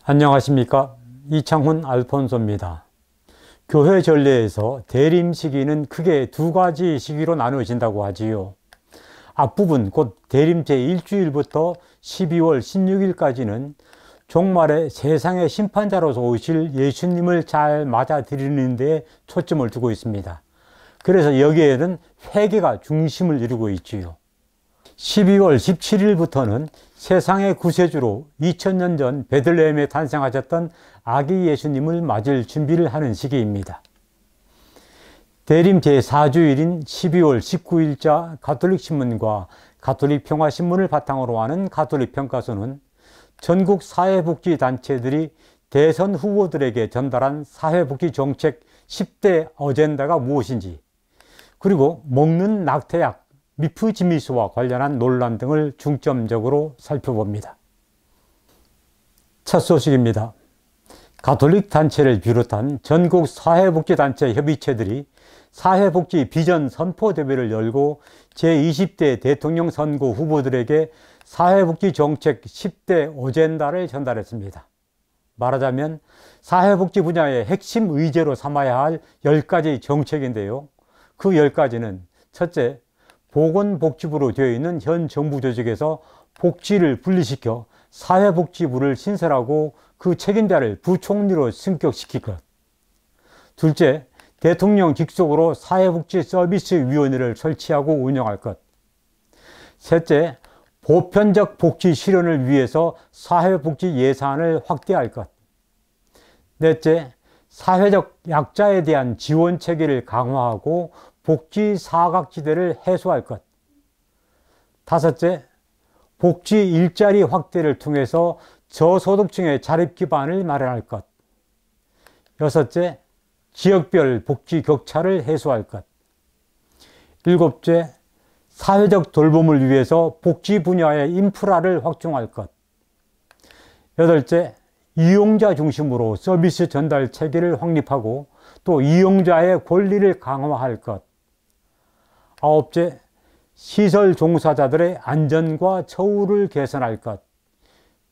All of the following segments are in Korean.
안녕하십니까, 이창훈 알폰소입니다. 교회 전례에서 대림 시기는 크게 두 가지 시기로 나누어진다고 하지요. 앞부분 곧 대림 제1주일부터 12월 16일까지는 종말에 세상의 심판자로서 오실 예수님을 잘 맞아들이는 데 초점을 두고 있습니다. 그래서 여기에는 회개가 중심을 이루고 있지요. 12월 17일부터는 세상의 구세주로 2000년 전 베들레헴에 탄생하셨던 아기 예수님을 맞을 준비를 하는 시기입니다. 대림 제4주일인 12월 19일자 가톨릭 신문과 가톨릭 평화신문을 바탕으로 하는 가톨릭 평가서는 전국 사회복지단체들이 대선 후보들에게 전달한 사회복지 정책 10대 어젠다가 무엇인지, 그리고 먹는 낙태약 미프지미스와 관련한 논란 등을 중점적으로 살펴봅니다. 첫 소식입니다. 가톨릭 단체를 비롯한 전국 사회복지단체 협의체들이 사회복지 비전 선포대회를 열고 제20대 대통령 선거 후보들에게 사회복지 정책 10대 어젠다를 전달했습니다. 말하자면 사회복지 분야의 핵심 의제로 삼아야 할 10가지 정책인데요. 그 10가지는 첫째, 보건복지부로 되어 있는 현 정부 조직에서 복지를 분리시켜 사회복지부를 신설하고 그 책임자를 부총리로 승격시킬 것. 둘째, 대통령 직속으로 사회복지서비스위원회를 설치하고 운영할 것. 셋째, 보편적 복지 실현을 위해서 사회복지 예산을 확대할 것. 넷째, 사회적 약자에 대한 지원 체계를 강화하고 복지 사각지대를 해소할 것. 다섯째, 복지 일자리 확대를 통해서 저소득층의 자립 기반을 마련할 것. 여섯째, 지역별 복지 격차를 해소할 것. 일곱째, 사회적 돌봄을 위해서 복지 분야의 인프라를 확충할 것. 여덟째, 이용자 중심으로 서비스 전달 체계를 확립하고 또 이용자의 권리를 강화할 것. 아홉째, 시설 종사자들의 안전과 처우를 개선할 것.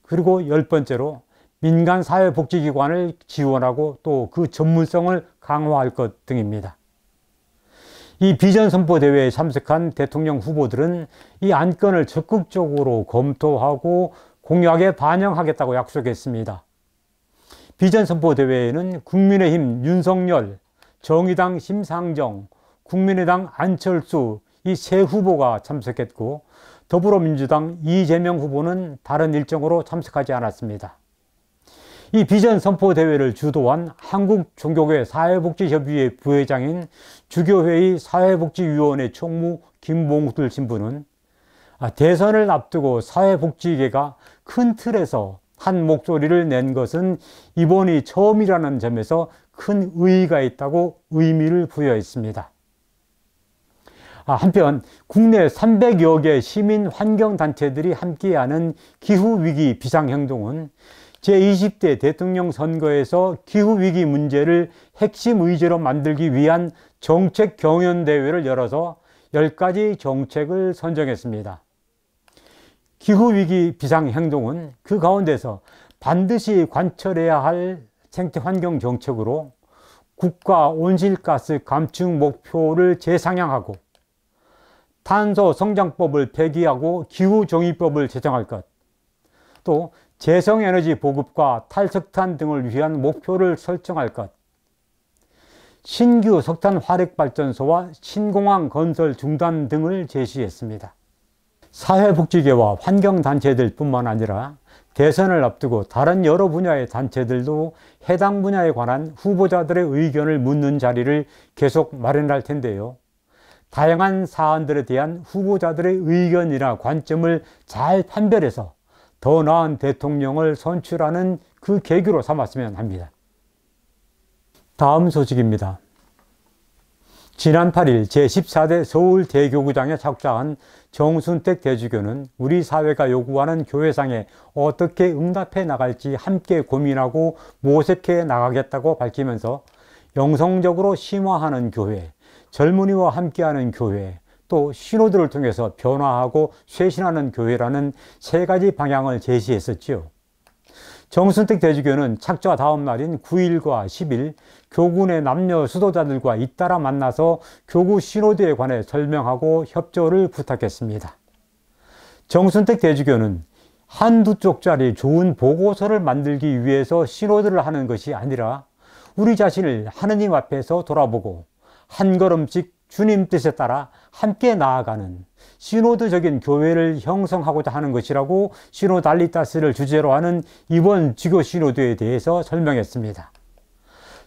그리고 10번째로 민간 사회복지기관을 지원하고 또 그 전문성을 강화할 것 등입니다. 이 비전 선포 대회에 참석한 대통령 후보들은 이 안건을 적극적으로 검토하고 공약에 반영하겠다고 약속했습니다. 비전 선포 대회에는 국민의힘 윤석열, 정의당 심상정, 국민의당 안철수 이 세 후보가 참석했고 더불어민주당 이재명 후보는 다른 일정으로 참석하지 않았습니다. 이 비전 선포 대회를 주도한 한국종교회 사회복지협의회 부회장인 주교회의 사회복지위원회 총무 김봉들 신부는 대선을 앞두고 사회복지계가 큰 틀에서 한 목소리를 낸 것은 이번이 처음이라는 점에서 큰 의의가 있다고 의미를 부여했습니다. 한편 국내 300여 개 시민 환경단체들이 함께하는 기후위기 비상행동은 제20대 대통령 선거에서 기후위기 문제를 핵심 의제로 만들기 위한 정책 경연대회를 열어서 10가지 정책을 선정했습니다. 기후위기 비상행동은 그 가운데서 반드시 관철해야 할 생태환경 정책으로 국가 온실가스 감축 목표를 재상향하고 탄소 성장법을 폐기하고 기후정의법을 제정할 것, 또 재생에너지 보급과 탈석탄 등을 위한 목표를 설정할 것, 신규 석탄 화력발전소와 신공항 건설 중단 등을 제시했습니다. 사회복지계와 환경단체들 뿐만 아니라 대선을 앞두고 다른 여러 분야의 단체들도 해당 분야에 관한 후보자들의 의견을 묻는 자리를 계속 마련할 텐데요. 다양한 사안들에 대한 후보자들의 의견이나 관점을 잘 판별해서 더 나은 대통령을 선출하는 그 계기로 삼았으면 합니다. 다음 소식입니다. 지난 8일 제14대 서울대교구장에 착좌한 정순택 대주교는 우리 사회가 요구하는 교회상에 어떻게 응답해 나갈지 함께 고민하고 모색해 나가겠다고 밝히면서 영성적으로 심화하는 교회, 젊은이와 함께하는 교회, 또 신호들을 통해서 변화하고 쇄신하는 교회라는 3가지 방향을 제시했었죠. 정순택 대주교는 착좌 다음 날인 9일과 10일 교군의 남녀 수도자들과 잇따라 만나서 교구 신호대에 관해 설명하고 협조를 부탁했습니다. 정순택 대주교는 한두 쪽짜리 좋은 보고서를 만들기 위해서 신호들을 하는 것이 아니라 우리 자신을 하느님 앞에서 돌아보고 한 걸음씩 주님 뜻에 따라 함께 나아가는 시노드적인 교회를 형성하고자 하는 것이라고 시노달리타스를 주제로 하는 이번 지교 시노드에 대해서 설명했습니다.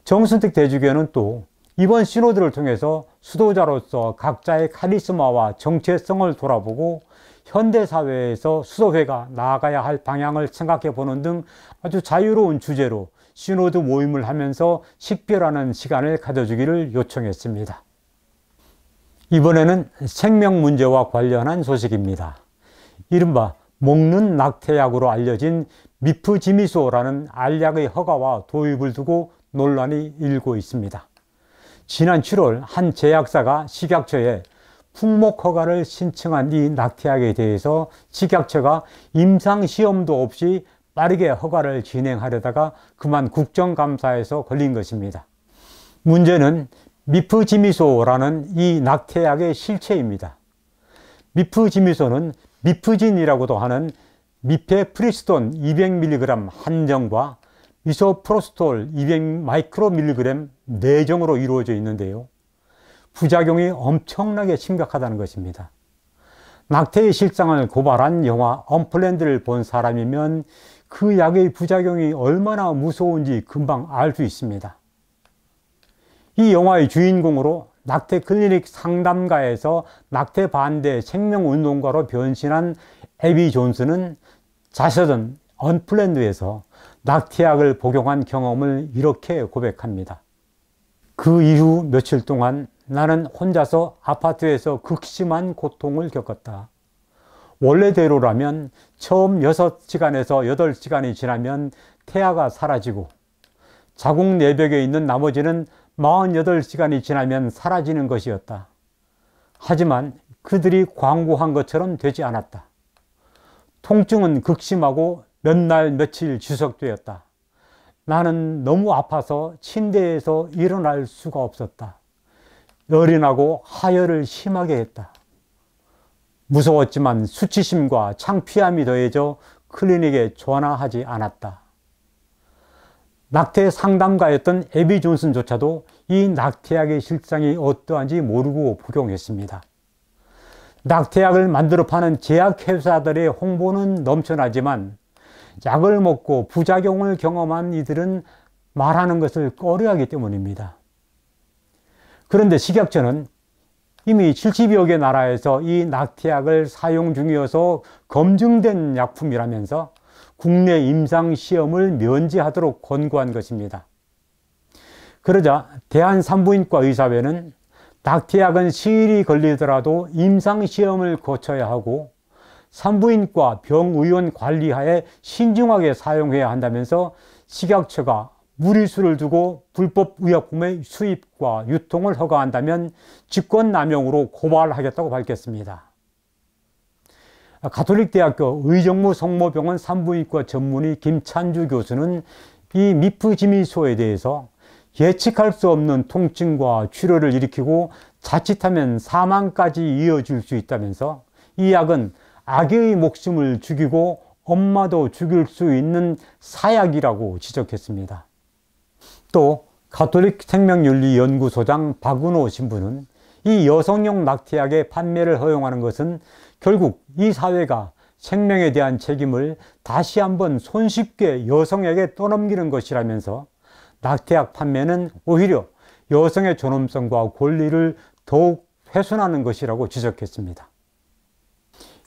정순택 대주교는 또 이번 시노드를 통해서 수도자로서 각자의 카리스마와 정체성을 돌아보고 현대사회에서 수도회가 나아가야 할 방향을 생각해 보는 등 아주 자유로운 주제로 시노드 모임을 하면서 식별하는 시간을 가져주기를 요청했습니다. 이번에는 생명 문제와 관련한 소식입니다. 이른바 먹는 낙태약으로 알려진 미프지미소라는 알약의 허가와 도입을 두고 논란이 일고 있습니다. 지난 7월 한 제약사가 식약처에 품목 허가를 신청한 이 낙태약에 대해서 식약처가 임상시험도 없이 빠르게 허가를 진행하려다가 그만 국정감사에서 걸린 것입니다. 문제는 미프지미소라는 이 낙태약의 실체입니다. 미프지미소는 미프진이라고도 하는 미페프리스톤 200mg 한 정과 미소프로스톨 200μg 4정으로 이루어져 있는데요. 부작용이 엄청나게 심각하다는 것입니다. 낙태의 실상을 고발한 영화 언플랜드를 본 사람이면 그 약의 부작용이 얼마나 무서운지 금방 알 수 있습니다. 이 영화의 주인공으로 낙태 클리닉 상담가에서 낙태 반대 생명운동가로 변신한 애비 존슨은 자서전 언플랜드에서 낙태약을 복용한 경험을 이렇게 고백합니다. 그 이후 며칠 동안 나는 혼자서 아파트에서 극심한 고통을 겪었다. 원래대로라면 처음 6시간에서 8시간이 지나면 태아가 사라지고 자궁 내벽에 있는 나머지는 48시간이 지나면 사라지는 것이었다. 하지만 그들이 광고한 것처럼 되지 않았다. 통증은 극심하고 몇 날 며칠 지속되었다. 나는 너무 아파서 침대에서 일어날 수가 없었다. 열이 나고 하혈을 심하게 했다. 무서웠지만 수치심과 창피함이 더해져 클리닉에 전화하지 않았다. 낙태 상담가였던 애비 존슨조차도 이 낙태약의 실상이 어떠한지 모르고 복용했습니다. 낙태약을 만들어 파는 제약회사들의 홍보는 넘쳐나지만 약을 먹고 부작용을 경험한 이들은 말하는 것을 꺼려하기 때문입니다. 그런데 식약처는 이미 70여 개 나라에서 이 낙태약을 사용 중이어서 검증된 약품이라면서 국내 임상시험을 면제하도록 권고한 것입니다. 그러자 대한산부인과 의사회는 낙태약은 시일이 걸리더라도 임상시험을 거쳐야 하고 산부인과 병의원 관리하에 신중하게 사용해야 한다면서 식약처가 무리수를 두고 불법 의약품의 수입과 유통을 허가한다면 직권남용으로 고발하겠다고 밝혔습니다. 가톨릭대학교 의정부 성모병원 산부인과 전문의 김찬주 교수는 이 미프지미소에 대해서 예측할 수 없는 통증과 출혈을 일으키고 자칫하면 사망까지 이어질 수 있다면서 이 약은 아기의 목숨을 죽이고 엄마도 죽일 수 있는 사약이라고 지적했습니다. 또 가톨릭 생명윤리연구소장 박은호 신부는 이 여성용 낙태약의 판매를 허용하는 것은 결국 이 사회가 생명에 대한 책임을 다시 한번 손쉽게 여성에게 떠넘기는 것이라면서 낙태약 판매는 오히려 여성의 존엄성과 권리를 더욱 훼손하는 것이라고 지적했습니다.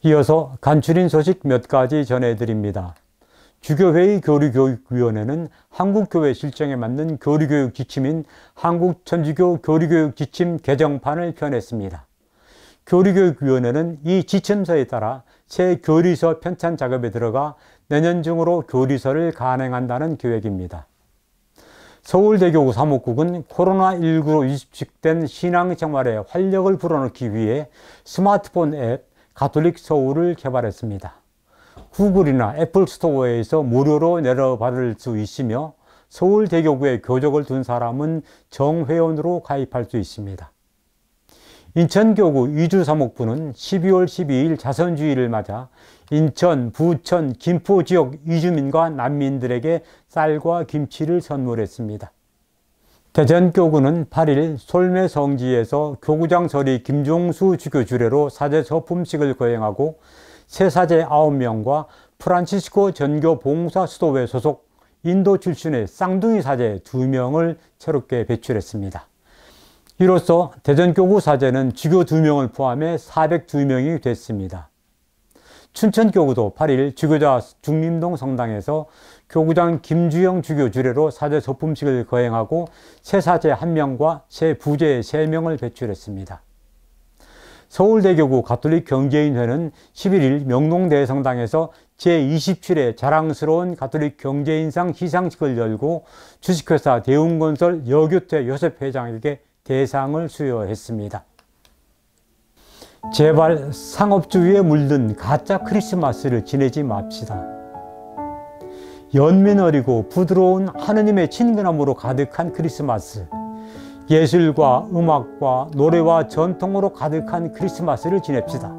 이어서 간추린 소식 몇 가지 전해드립니다. 주교회의 교리교육위원회는 한국교회 실정에 맞는 교리교육 지침인 한국천주교 교리교육 지침 개정판을 펴냈습니다. 교리교육위원회는 이 지침서에 따라 새 교리서 편찬 작업에 들어가 내년 중으로 교리서를 간행한다는 계획입니다. 서울대교 사목국은 코로나19로 위축된 신앙생활에 활력을 불어넣기 위해 스마트폰 앱 가톨릭 서울을 개발했습니다. 구글이나 애플 스토어에서 무료로 내려받을 수 있으며 서울대교구에 교적을 둔 사람은 정회원으로 가입할 수 있습니다. 인천교구 이주사목부는 12월 12일 자선주의를 맞아 인천, 부천, 김포 지역 이주민과 난민들에게 쌀과 김치를 선물했습니다. 대전교구는 8일 솔매성지에서 교구장 서리 김종수 주교 주례로 사제 서품식을 거행하고 새사제 9명과 프란치스코 전교 봉사수도회 소속 인도 출신의 쌍둥이 사제 2명을 새롭게 배출했습니다. 이로써 대전교구 사제는 주교 2명을 포함해 402명이 됐습니다. 춘천교구도 8일 주교자 중림동 성당에서 교구장 김주영 주교 주례로 사제 소품식을 거행하고 새 사제 1명과 새 부제 3명을 배출했습니다. 서울대교구 가톨릭 경제인회는 11일 명동대성당에서 제27회 자랑스러운 가톨릭 경제인상 시상식을 열고 주식회사 대웅건설 여교태 요셉 회장에게 대상을 수여했습니다. 제발 상업주의에 물든 가짜 크리스마스를 지내지 맙시다. 연민 어리고 부드러운 하느님의 친근함으로 가득한 크리스마스, 예술과 음악과 노래와 전통으로 가득한 크리스마스를 지냅시다.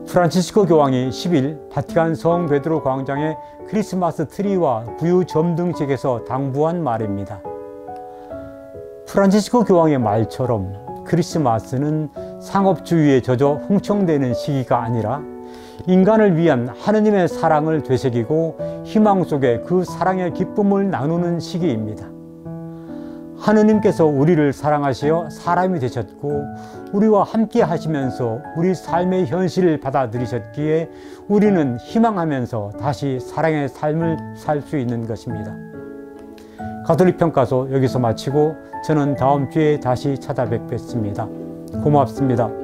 프란치스코 교황이 10일 바티칸 성 베드로 광장의 크리스마스 트리와 부유 점등식에서 당부한 말입니다. 프란치스코 교황의 말처럼 크리스마스는 상업주의에 젖어 흥청대는 시기가 아니라 인간을 위한 하느님의 사랑을 되새기고 희망 속에 그 사랑의 기쁨을 나누는 시기입니다. 하느님께서 우리를 사랑하시어 사람이 되셨고 우리와 함께 하시면서 우리 삶의 현실을 받아들이셨기에 우리는 희망하면서 다시 사랑의 삶을 살 수 있는 것입니다. 가톨릭 평가소 여기서 마치고 저는 다음 주에 다시 찾아뵙겠습니다. 고맙습니다.